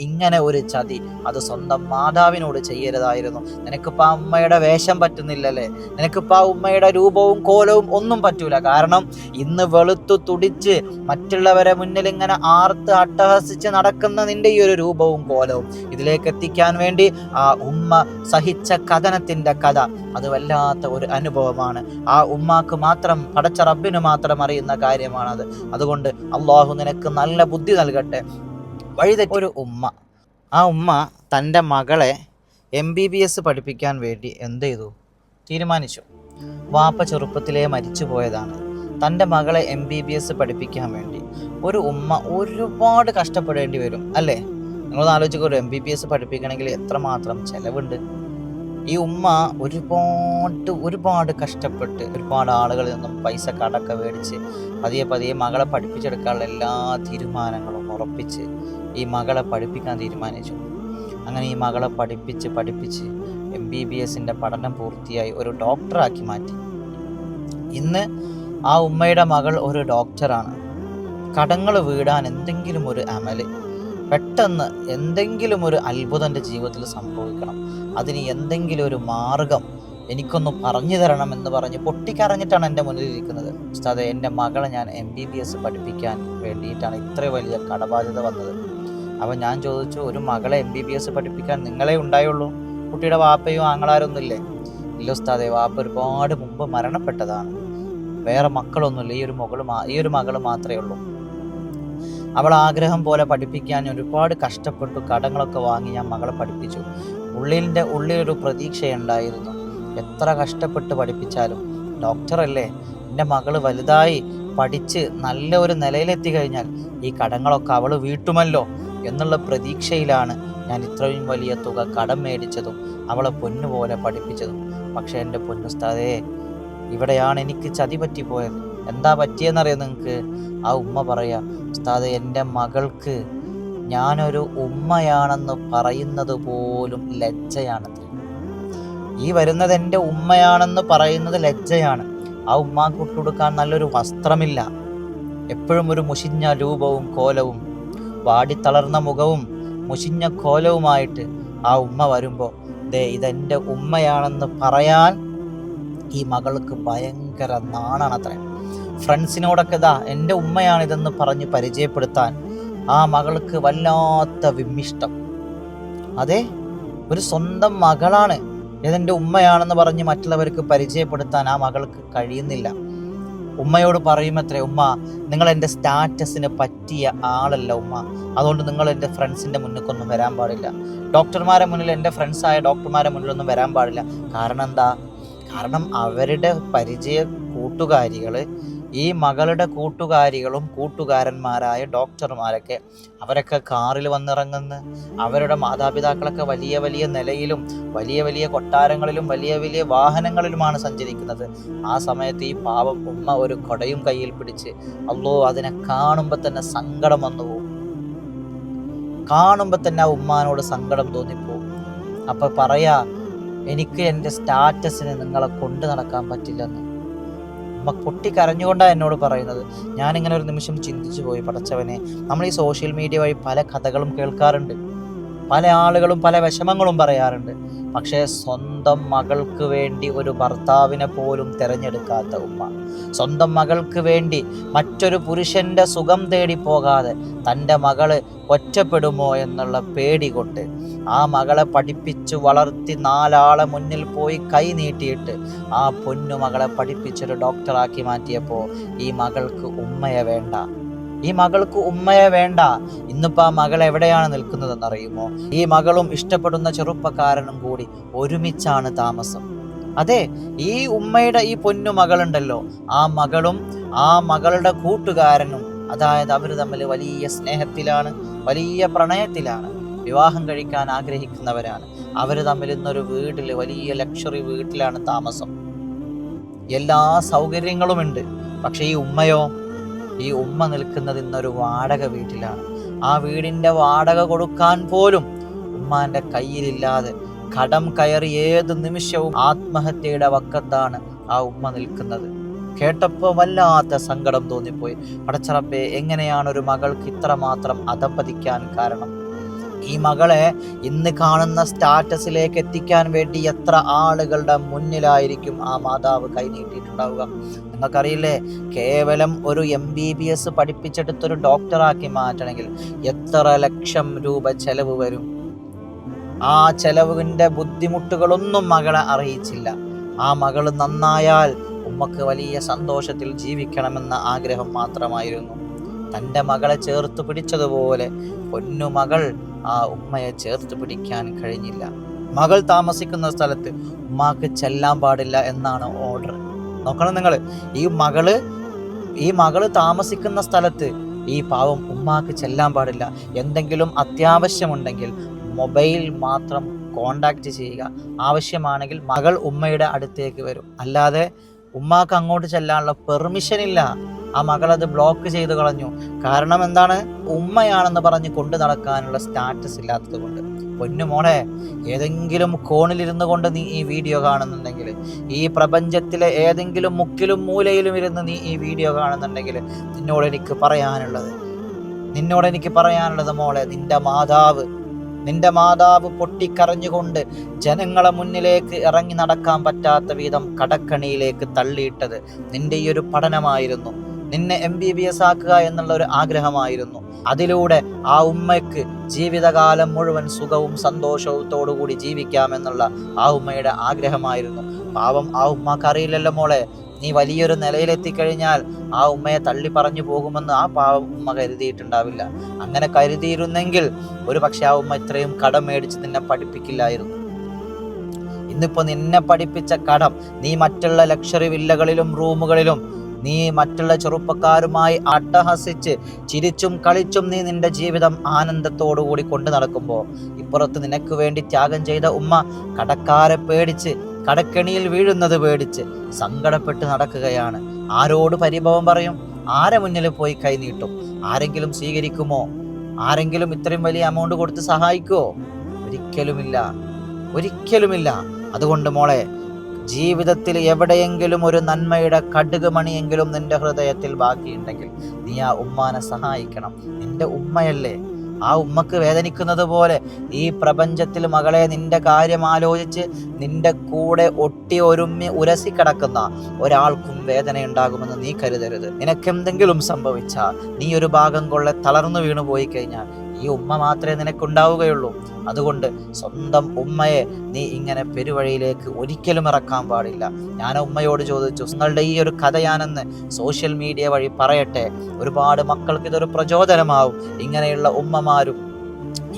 ഇങ്ങനെ ഒരു ചതി അത് സ്വന്തം മാതാവിനോട് ചെയ്യരുതായിരുന്നു. നിനക്കിപ്പോൾ ആ ഉമ്മയുടെ വേഷം പറ്റുന്നില്ലല്ലേ, നിനക്കിപ്പോൾ ആ ഉമ്മയുടെ രൂപവും കോലവും ഒന്നും പറ്റൂല. കാരണം ഇന്ന് വെളുത്തു തുടിച്ച് മറ്റുള്ളവരെ മുന്നിൽ ഇങ്ങനെ ആർത്ത് അട്ടഹസിച്ച് നടക്കുന്ന നിന്റെ ഈ ഒരു രൂപവും കോലവും ഇതിലേക്ക് എത്തിക്കാൻ വേണ്ടി ആ ഉമ്മ സഹിച്ച കഥനത്തിൻ്റെ കഥ അത് വല്ലാത്ത ഒരു അനുഭവമാണ്. ആ ഉമ്മാക്ക് മാത്രം, പടച്ച റബ്ബിന് മാത്രം അറിയുന്ന കാര്യമാണത്. അതുകൊണ്ട് അള്ളാഹു നിനക്ക് നല്ല ബുദ്ധി നൽകട്ടെ. വഴിതെറ്റി ഒരു ഉമ്മ, ആ ഉമ്മ തൻ്റെ മകളെ MBBS പഠിപ്പിക്കാൻ വേണ്ടി എന്ത് ചെയ്തു, തീരുമാനിച്ചു. വാപ്പ ചെറുപ്പത്തിലേ മരിച്ചു പോയതാണ്. തൻ്റെ മകളെ MBBS പഠിപ്പിക്കാൻ വേണ്ടി ഒരു ഉമ്മ ഒരുപാട് കഷ്ടപ്പെടേണ്ടി വരും അല്ലേ? നിങ്ങളൊന്ന് ആലോചിക്കുക, ഒരു MBBS പഠിപ്പിക്കണമെങ്കിൽ എത്രമാത്രം ചിലവുണ്ട്. ഈ ഉമ്മ ഒരുപാട് കഷ്ടപ്പെട്ട് ഒരുപാട് ആളുകളിൽ നിന്നും പൈസ കടക്കെ മേടിച്ച് പതിയെ മകളെ പഠിപ്പിച്ചെടുക്കാനുള്ള എല്ലാ തീരുമാനങ്ങളും ഉറപ്പിച്ച് ഈ മകളെ പഠിപ്പിക്കാൻ തീരുമാനിച്ചു. അങ്ങനെ ഈ മകളെ പഠിപ്പിച്ച് MBBSൻ്റെ പഠനം പൂർത്തിയായി ഒരു ഡോക്ടറാക്കി മാറ്റി. ഇന്ന് ആ ഉമ്മയുടെ മകൾ ഒരു ഡോക്ടറാണ്. കടങ്ങൾ വീടാൻ എന്തെങ്കിലും ഒരു അമല്, പെട്ടെന്ന് എന്തെങ്കിലും ഒരു അത്ഭുതം എൻ്റെ ജീവിതത്തിൽ സംഭവിക്കണം, അതിന് എന്തെങ്കിലും ഒരു മാർഗം എനിക്കൊന്ന് പറഞ്ഞു തരണം എന്ന് പറഞ്ഞ് പൊട്ടിക്കരഞ്ഞിട്ടാണ് എൻ്റെ മുന്നിലിരിക്കുന്നത്. ഉസ്താദേ, എൻ്റെ മകളെ ഞാൻ MBBS പഠിപ്പിക്കാൻ വേണ്ടിയിട്ടാണ് ഇത്ര വലിയ കടബാധ്യത വന്നത്. അപ്പോൾ ഞാൻ ചോദിച്ചു, ഒരു മകളെ MBBS പഠിപ്പിക്കാൻ നിങ്ങളെ ഉണ്ടായുള്ളൂ? കുട്ടിയുടെ വാപ്പയോ ആങ്ങളാരൊന്നും ഇല്ലേ? ഇല്ല ഉസ്താദേ, വാപ്പ ഒരുപാട് മുമ്പ് മരണപ്പെട്ടതാണ്, വേറെ മക്കളൊന്നുമില്ല, ഈ ഒരു മകൾ മാത്രമേ ഉള്ളൂ. അവൾ ആഗ്രഹം പോലെ പഠിപ്പിക്കാൻ ഒരുപാട് കഷ്ടപ്പെട്ടു, കടങ്ങളൊക്കെ വാങ്ങി ഞാൻ മകളെ പഠിപ്പിച്ചു. ഉള്ളിലൊരു പ്രതീക്ഷയുണ്ടായിരുന്നു, എത്ര കഷ്ടപ്പെട്ട് പഠിപ്പിച്ചാലും ഡോക്ടറല്ലേ, എൻ്റെ മകൾ വലുതായി പഠിച്ച് നല്ല ഒരു നിലയിലെത്തി കഴിഞ്ഞാൽ ഈ കടങ്ങളൊക്കെ അവൾ വീട്ടുമല്ലോ എന്നുള്ള പ്രതീക്ഷയിലാണ് ഞാൻ ഇത്രയും വലിയ തുക കടം മേടിച്ചതും അവളെ പൊന്നുപോലെ പഠിപ്പിച്ചതും. പക്ഷേ എൻ്റെ പൊന്നുസ്താദേ, ഇവിടെയാണ് എനിക്ക് ചതി പറ്റിപ്പോയത്. എന്താ പറ്റിയെന്നറിയാം നിങ്ങൾക്ക്? ആ ഉമ്മ പറയാ, ഉസ്താദേ, എൻ്റെ മകൾക്ക് ഞാനൊരു ഉമ്മയാണെന്ന് പറയുന്നത് പോലും ലജ്ജയാണത്രേ. ഈ വരുന്നത് എൻ്റെ ഉമ്മയാണെന്ന് പറയുന്നത് ലജ്ജയാണ്. ആ ഉമ്മാക്ക് ഇട്ടുകൊടുക്കാൻ നല്ലൊരു വസ്ത്രമില്ല, എപ്പോഴും ഒരു മുഷിഞ്ഞ രൂപവും കോലവും, വാടിത്തളർന്ന മുഖവും മുഷിഞ്ഞ കോലവുമായിട്ട് ആ ഉമ്മ വരുമ്പോൾ ഇതെൻ്റെ ഉമ്മയാണെന്ന് പറയാൻ ഈ മകൾക്ക് ഭയങ്കര നാണാണത്രേ. ഫ്രണ്ട്സിനോടൊക്കെ എൻ്റെ ഉമ്മയാണിതെന്ന് പറഞ്ഞ് പരിചയപ്പെടുത്താൻ ആ മകൾക്ക് വല്ലാത്ത വിമ്മിഷ്ടം. അതെ, ഒരു സ്വന്തം മകളാണ്, ഇതെൻ്റെ ഉമ്മയാണെന്ന് പറഞ്ഞ് മറ്റുള്ളവർക്ക് പരിചയപ്പെടുത്താൻ ആ മകൾക്ക് കഴിയുന്നില്ല. ഉമ്മയോട് പറയുമത്രേ, ഉമ്മ, നിങ്ങൾ എൻ്റെ സ്റ്റാറ്റസിന് പറ്റിയ ആളല്ല ഉമ്മ, അതുകൊണ്ട് നിങ്ങൾ എൻ്റെ ഫ്രണ്ട്സിൻ്റെ മുന്നിലേക്കൊന്നും വരാൻ പാടില്ല, ഡോക്ടർമാരെ മുന്നിൽ, എൻ്റെ ഫ്രണ്ട്സായ ഡോക്ടർമാരെ മുന്നിലൊന്നും വരാൻ പാടില്ല. കാരണം എന്താ? കാരണം അവരുടെ പരിചയ കൂട്ടുകാരികൾ, ഈ മകളുടെ കൂട്ടുകാരികളും കൂട്ടുകാരന്മാരായ ഡോക്ടർമാരൊക്കെ അവരൊക്കെ കാറിൽ വന്നിറങ്ങുന്നു, അവരുടെ മാതാപിതാക്കളൊക്കെ വലിയ വലിയ നിലയിലും വലിയ വലിയ കൊട്ടാരങ്ങളിലും വലിയ വലിയ വാഹനങ്ങളിലുമാണ് സഞ്ചരിക്കുന്നത്. ആ സമയത്ത് ഈ പാവം ഉമ്മ ഒരു കൊടയും കയ്യിൽ പിടിച്ച്, അല്ലോ, അതിനെ കാണുമ്പോൾ തന്നെ സങ്കടം വന്നു പോകും. കാണുമ്പോൾ തന്നെ ആ ഉമ്മാനോട് സങ്കടം തോന്നിപ്പോവും. അപ്പം പറയാ, എനിക്ക് എൻ്റെ സ്റ്റാറ്റസിന് നിങ്ങളെ കൊണ്ടു നടക്കാൻ പറ്റില്ലെന്ന്. ഉമ്മ പൊട്ടിക്കരഞ്ഞുകൊണ്ടാണ് എന്നോട് പറയുന്നത്. ഞാനിങ്ങനെ ഒരു നിമിഷം ചിന്തിച്ചു പോയി, പടച്ചവനെ, നമ്മൾ ഈ സോഷ്യൽ മീഡിയ വഴി പല കഥകളും കേൾക്കാറുണ്ട്, പല ആളുകളും പല വിഷമങ്ങളും പറയാറുണ്ട്. പക്ഷേ സ്വന്തം മകൾക്ക് വേണ്ടി ഒരു ഭർത്താവിനെ പോലും തിരഞ്ഞെടുക്കാത്ത ഉമ്മ, സ്വന്തം മകൾക്ക് വേണ്ടി മറ്റൊരു പുരുഷൻ്റെ സുഖം തേടി പോകാതെ തൻ്റെ മകള് ഒറ്റപ്പെടുമോ എന്നുള്ള പേടി കൊണ്ട് ആ മകളെ പഠിപ്പിച്ചു വളർത്തി 4 ആളെ മുന്നിൽ പോയി കൈ നീട്ടിയിട്ട് ആ പൊന്നു മകളെ പഠിപ്പിച്ചൊരു ഡോക്ടറാക്കി മാറ്റിയപ്പോൾ ഈ മകൾക്ക് ഉമ്മയെ വേണ്ട. ഇന്നിപ്പോൾ ആ മകൾ എവിടെയാണ് നിൽക്കുന്നതെന്നറിയുമോ? ഈ മകളും ഇഷ്ടപ്പെടുന്ന ചെറുപ്പക്കാരനും കൂടി ഒരുമിച്ചാണ് താമസം. അതെ, ഈ ഉമ്മയുടെ ഈ പൊന്നു മകളുണ്ടല്ലോ, ആ മകളും ആ മകളുടെ കൂട്ടുകാരനും, അതായത് അവർ തമ്മിൽ വലിയ സ്നേഹത്തിലാണ്, വലിയ പ്രണയത്തിലാണ്, വിവാഹം കഴിക്കാൻ ആഗ്രഹിക്കുന്നവരാണ്. അവർ തമ്മിൽ ഇന്നൊരു വീട്ടിൽ, വലിയ ലക്ഷറി വീട്ടിലാണ് താമസം, എല്ലാ സൗകര്യങ്ങളുമുണ്ട്. പക്ഷേ ഈ ഉമ്മ നിൽക്കുന്നത് ഇന്നൊരു വാടക വീട്ടിലാണ്. ആ വീടിൻ്റെ വാടക കൊടുക്കാൻ പോലും ഉമ്മാൻ്റെ കയ്യിലില്ലാതെ കടം കയറി ഏത് നിമിഷവും ആത്മഹത്യയുടെ വക്കത്താണ് ആ ഉമ്മ നിൽക്കുന്നത്. കേട്ടപ്പോൾ വല്ലാത്ത സങ്കടം തോന്നിപ്പോയി. പടച്ചറബ്ബേ, എങ്ങനെയാണ് ഒരു മകൾക്ക് ഇത്രമാത്രം അധപ്പതിക്കാൻ കാരണം? ഈ മകളെ ഇന്ന് കാണുന്ന സ്റ്റാറ്റസിലേക്ക് എത്തിക്കാൻ വേണ്ടി എത്ര ആളുകളുടെ മുന്നിലായിരിക്കും ആ മാതാവ് കൈനീട്ടിയിട്ടുണ്ടാവുക. നിങ്ങൾക്കറിയില്ലേ, കേവലം ഒരു MBBS പഠിപ്പിച്ചെടുത്തൊരു ഡോക്ടറാക്കി മാറ്റണമെങ്കിൽ എത്ര ലക്ഷം രൂപ ചെലവ് വരും. ആ ചെലവിൻ്റെ ബുദ്ധിമുട്ടുകളൊന്നും മകളെ അറിയിച്ചില്ല. ആ മകൾ നന്നായാൽ ഉമ്മക്ക് വലിയ സന്തോഷത്തിൽ ജീവിക്കണമെന്ന ആഗ്രഹം മാത്രമായിരുന്നു. തൻ്റെ മകളെ ചേർത്ത് പിടിച്ചതുപോലെ പൊന്നുമകൾ ആ ഉമ്മയെ ചേർത്ത് പിടിക്കാൻ കഴിഞ്ഞില്ല. മകൾ താമസിക്കുന്ന സ്ഥലത്ത് ഉമ്മാക്ക് ചെല്ലാൻ പാടില്ല എന്നാണ് ഓർഡർ. നോക്കണം നിങ്ങൾ, ഈ മകള് താമസിക്കുന്ന സ്ഥലത്ത് ഈ പാവം ഉമ്മാക്ക് ചെല്ലാൻ പാടില്ല. എന്തെങ്കിലും അത്യാവശ്യമുണ്ടെങ്കിൽ മൊബൈൽ മാത്രം കോണ്ടാക്ട് ചെയ്യുക. ആവശ്യമാണെങ്കിൽ മകൾ ഉമ്മയുടെ അടുത്തേക്ക് വരും. അല്ലാതെ ഉമ്മാക്ക് അങ്ങോട്ട് ചെല്ലാനുള്ള പെർമിഷൻ ഇല്ല. ആ മകളത് ബ്ലോക്ക് ചെയ്ത് കളഞ്ഞു. കാരണം എന്താണ്? ഉമ്മയാണെന്ന് പറഞ്ഞ് കൊണ്ടു നടക്കാനുള്ള സ്റ്റാറ്റസ് ഇല്ലാത്തത് കൊണ്ട്. പൊന്നുമോളെ, ഏതെങ്കിലും കോണിലിരുന്ന് കൊണ്ട് നീ ഈ വീഡിയോ കാണുന്നുണ്ടെങ്കിൽ, ഈ പ്രപഞ്ചത്തിലെ ഏതെങ്കിലും മുക്കിലും മൂലയിലും ഇരുന്ന് നീ ഈ വീഡിയോ കാണുന്നുണ്ടെങ്കിൽ, നിന്നോട് എനിക്ക് പറയാനുള്ളത് മോളെ, നിന്റെ മാതാവ് പൊട്ടിക്കരഞ്ഞുകൊണ്ട് ജനങ്ങളെ മുന്നിലേക്ക് ഇറങ്ങി നടക്കാൻ പറ്റാത്ത വിധം കടക്കണിയിലേക്ക് തള്ളിയിട്ടത് നിന്റെ ഈ ഒരു പഠനമായിരുന്നു. നിന്നെ MBBS ആക്കുക എന്നുള്ള ഒരു ആഗ്രഹമായിരുന്നു. അതിലൂടെ ആ ഉമ്മയ്ക്ക് ജീവിതകാലം മുഴുവൻ സുഖവും സന്തോഷത്തോടുകൂടി ജീവിക്കാമെന്നുള്ള ആ ഉമ്മയുടെ ആഗ്രഹമായിരുന്നു. പാവം ആ ഉമ്മക്ക് അറിയില്ലല്ലോ മോളെ, നീ വലിയൊരു നിലയിലെത്തിക്കഴിഞ്ഞാൽ ആ ഉമ്മയെ തള്ളി പറഞ്ഞു പോകുമെന്ന് ആ പാവം ഉമ്മ കരുതിയിട്ടുണ്ടാവില്ല. അങ്ങനെ കരുതിയിരുന്നെങ്കിൽ ഒരു പക്ഷെ ആ ഉമ്മ ഇത്രയും കടം മേടിച്ച് നിന്നെ പഠിപ്പിക്കില്ലായിരുന്നു. ഇന്നിപ്പോ നിന്നെ പഠിപ്പിച്ച കടം നീ മറ്റുള്ള ലക്ഷറി വില്ലകളിലും റൂമുകളിലും നീ മറ്റുള്ള ചെറുപ്പക്കാരുമായി അട്ടഹസിച്ച് ചിരിച്ചും കളിച്ചും നീ നിന്റെ ജീവിതം ആനന്ദത്തോടുകൂടി കൊണ്ടു നടക്കുമ്പോൾ, ഇപ്പുറത്ത് നിനക്ക് വേണ്ടി ത്യാഗം ചെയ്ത ഉമ്മ കടക്കാരെ പേടിച്ച്, കടക്കെണിയിൽ വീഴുന്നത് പേടിച്ച് സങ്കടപ്പെട്ട് നടക്കുകയാണ്. ആരോട് പരിഭവം പറയും? ആരെ മുന്നിൽ പോയി കൈനീട്ടും? ആരെങ്കിലും സ്വീകരിക്കുമോ? ആരെങ്കിലും ഇത്രയും വലിയ എമൗണ്ട് കൊടുത്ത് സഹായിക്കുമോ? ഒരിക്കലുമില്ല. അതുകൊണ്ട് മോളെ, ജീവിതത്തിൽ എവിടെയെങ്കിലും ഒരു നന്മയുടെ കടുക് മണിയെങ്കിലും നിന്റെ ഹൃദയത്തിൽ ബാക്കിയുണ്ടെങ്കിൽ നീ ആ ഉമ്മാനെ സഹായിക്കണം. നിന്റെ ഉമ്മയല്ലേ? ആ ഉമ്മക്ക് വേദനിക്കുന്നത് പോലെ ഈ പ്രപഞ്ചത്തിൽ മകളെ നിന്റെ കാര്യം ആലോചിച്ച് നിന്റെ കൂടെ ഒട്ടി ഒരുമ്മി ഉരസി കിടക്കുന്ന ഒരാൾക്കും വേദനയുണ്ടാകുമെന്ന് നീ കരുതരുത്. നിനക്കെന്തെങ്കിലും സംഭവിച്ചാൽ, നീ ഒരു ഭാഗം കൊള്ളെ തളർന്നു വീണു പോയി കഴിഞ്ഞാൽ ഈ ഉമ്മ മാത്രമേ നിനക്കുണ്ടാവുകയുള്ളൂ. അതുകൊണ്ട് സ്വന്തം ഉമ്മയെ നീ ഇങ്ങനെ പെരുവഴിയിലേക്ക് ഒരിക്കലും ഇറക്കാൻ പാടില്ല. ഞാൻ ഉമ്മയോട് ചോദിച്ചു, നിങ്ങളുടെ ഈ ഒരു കഥ ഞാനെന്ന് സോഷ്യൽ മീഡിയ വഴി പറയട്ടെ, ഒരുപാട് മക്കൾക്ക് ഇതൊരു പ്രചോദനമാവും. ഇങ്ങനെയുള്ള ഉമ്മമാരും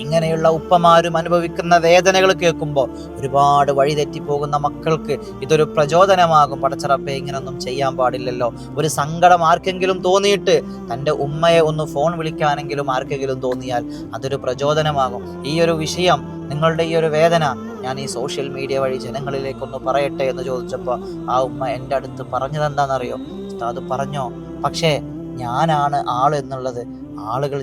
ഇങ്ങനെയുള്ള ഉപ്പമാരും അനുഭവിക്കുന്ന വേദനകൾ കേൾക്കുമ്പോൾ ഒരുപാട് വഴിതെറ്റിപ്പോകുന്ന മക്കൾക്ക് ഇതൊരു പ്രചോദനമാകും. പടച്ചറപ്പേ, ഇങ്ങനൊന്നും ചെയ്യാൻ പാടില്ലല്ലോ. ഒരു സങ്കടം ആർക്കെങ്കിലും തോന്നിയിട്ട് തൻ്റെ ഉമ്മയെ ഒന്ന് ഫോൺ വിളിക്കാനെങ്കിലും ആർക്കെങ്കിലും തോന്നിയാൽ അതൊരു പ്രചോദനമാകും. ഈ ഒരു വിഷയം, നിങ്ങളുടെ ഈ ഒരു വേദന ഞാൻ ഈ സോഷ്യൽ മീഡിയ വഴി ജനങ്ങളിലേക്കൊന്ന് പറയട്ടെ എന്ന് ചോദിച്ചപ്പോൾ ആ ഉമ്മ എൻ്റെ അടുത്ത് പറഞ്ഞത് എന്താണെന്നറിയോ? അത് പറഞ്ഞോ, പക്ഷേ ഞാനാണ് ആൾ എന്നുള്ളത്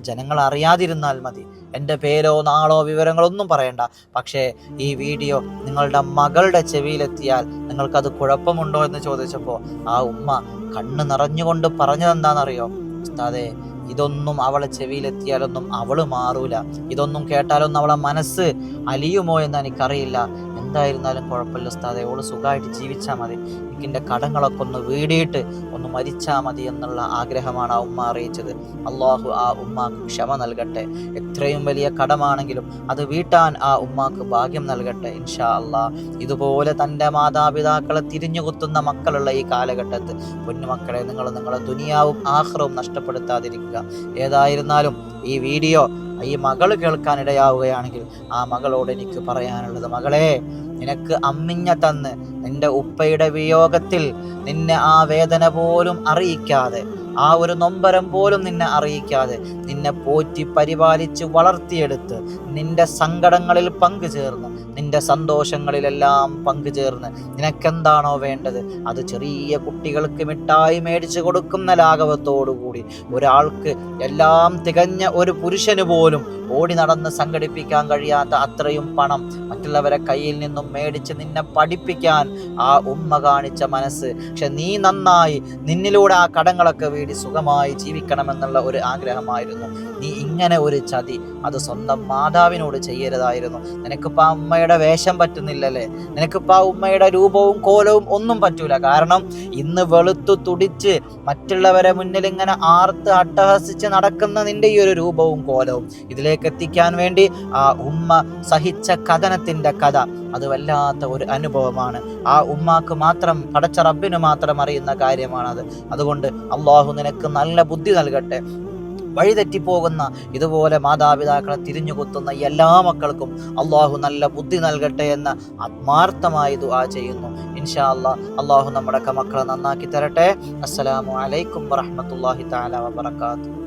ജനങ്ങൾ അറിയാതിരുന്നാൽ മതി. എൻ്റെ പേരോ നാളോ വിവരങ്ങളൊന്നും പറയണ്ട. പക്ഷേ ഈ വീഡിയോ നിങ്ങളുടെ മകളുടെ ചെവിയിലെത്തിയാൽ നിങ്ങൾക്കത് കുഴപ്പമുണ്ടോ എന്ന് ചോദിച്ചപ്പോൾ ആ ഉമ്മ കണ്ണ് നിറഞ്ഞുകൊണ്ട് പറഞ്ഞതെന്താണെന്നറിയോ? ഉസ്താദേ, ഇതൊന്നും അവളെ ചെവിയിലെത്തിയാലൊന്നും അവള് മാറൂല. ഇതൊന്നും കേട്ടാലൊന്നും അവളെ മനസ്സ് അലിയുമോ എന്ന് എനിക്കറിയില്ല. എന്തായിരുന്നാലും കുഴപ്പമില്ല ഉസ്താദേ, ഓള് സുഖമായിട്ട് ജീവിച്ചാൽ മതി. എനിക്കെൻ്റെ കടങ്ങളൊക്കെ ഒന്ന് വീടിയിട്ട് ഒന്ന് മരിച്ചാൽ മതി എന്നുള്ള ആഗ്രഹമാണ് ആ ഉമ്മ അറിയിച്ചത്. അള്ളാഹു ആ ഉമ്മാക്ക് ക്ഷമ നൽകട്ടെ. എത്രയും വലിയ കടമാണെങ്കിലും അത് വീട്ടാൻ ആ ഉമ്മാക്ക് ഭാഗ്യം നൽകട്ടെ ഇൻഷാ അള്ളാഹ്. ഇതുപോലെ തൻ്റെ മാതാപിതാക്കളെ തിരിഞ്ഞുകുത്തുന്ന മക്കളുള്ള ഈ കാലഘട്ടത്ത് പൊന്നുമക്കളെ, നിങ്ങൾ നിങ്ങളെ ദുനിയാവും ആഖിറവും നഷ്ടപ്പെടുത്താതിരിക്കുക. ഏതായിരുന്നാലും ഈ വീഡിയോ ഈ മകൾ കേൾക്കാനിടയാവുകയാണെങ്കിൽ ആ മകളോട് എനിക്ക് പറയാനുള്ളത്, മകളെ, നിനക്ക് അമ്മിഞ്ഞ തന്ന് നിന്റെ ഉപ്പയുടെ വിയോഗത്തിൽ നിന്നെ ആ വേദന പോലും അറിയിക്കാതെ, ആ ഒരു നൊമ്പരം പോലും നിന്നെ അറിയിക്കാതെ നിന്നെ പോറ്റി പരിപാലിച്ച് വളർത്തിയെടുത്ത് നിന്റെ സങ്കടങ്ങളിൽ പങ്കുചേർന്ന് നിന്റെ സന്തോഷങ്ങളിലെല്ലാം പങ്കുചേർന്ന് നിനക്കെന്താണോ വേണ്ടത് അത് ചെറിയ കുട്ടികൾക്ക് മിഠായി മേടിച്ചു കൊടുക്കുന്ന ലാഘവത്തോടുകൂടി ഒരാൾക്ക് എല്ലാം തികഞ്ഞ ഒരു പുരുഷന് പോലും ഓടി നടന്ന് സംഘടിപ്പിക്കാൻ കഴിയാത്ത അത്രയും പണം മറ്റുള്ളവരെ കയ്യിൽ നിന്നും മേടിച്ച് നിന്നെ പഠിപ്പിക്കാൻ ആ ഉമ്മ കാണിച്ച മനസ്സ്. പക്ഷെ നീ നന്നായി നിന്നിലൂടെ ആ കടങ്ങളൊക്കെ തേടി സുഖമായി ജീവിക്കണമെന്നുള്ള ഒരു ആഗ്രഹമായിരുന്നു. നീ ഇങ്ങനെ ഒരു ചതി അത് സ്വന്തം മാതാവിനോട് ചെയ്യരുതായിരുന്നു. നിനക്കിപ്പോൾ ആ ഉമ്മയുടെ വേഷം പറ്റുന്നില്ലല്ലേ, നിനക്കിപ്പോൾ ആ ഉമ്മയുടെ രൂപവും കോലവും ഒന്നും പറ്റൂല. കാരണം ഇന്ന് വെളുത്തു തുടിച്ച് മറ്റുള്ളവരെ മുന്നിൽ ഇങ്ങനെ ആർത്ത് അട്ടഹസിച്ച് നടക്കുന്ന നിന്റെ ഈ ഒരു രൂപവും കോലവും ഇതിലേക്ക് എത്തിക്കാൻ വേണ്ടി ആ ഉമ്മ സഹിച്ച കഥനത്തിൻ്റെ കഥ അത് വല്ലാത്ത ഒരു അനുഭവമാണ്. ആ ഉമ്മാക്ക് മാത്രം, പടച്ച റബ്ബിന് മാത്രം അറിയുന്ന കാര്യമാണത്. അതുകൊണ്ട് അള്ളാഹു നിനക്ക് നല്ല ബുദ്ധി നൽകട്ടെ. വഴിതെറ്റിപ്പോകുന്ന ഇതുപോലെ മാതാപിതാക്കളെ തിരിഞ്ഞുകുത്തുന്ന എല്ലാ മക്കൾക്കും അള്ളാഹു നല്ല ബുദ്ധി നൽകട്ടെ എന്ന് ആത്മാർത്ഥമായി ദുആ ചെയ്യുന്നു. ഇൻഷാ അല്ലാഹ് അള്ളാഹു നമ്മുടെ മക്കളെ നന്നാക്കി തരട്ടെ. അസ്സലാമു അലൈക്കും വറഹ്മത്തുള്ളാഹി തആല വബറകാതുഹു.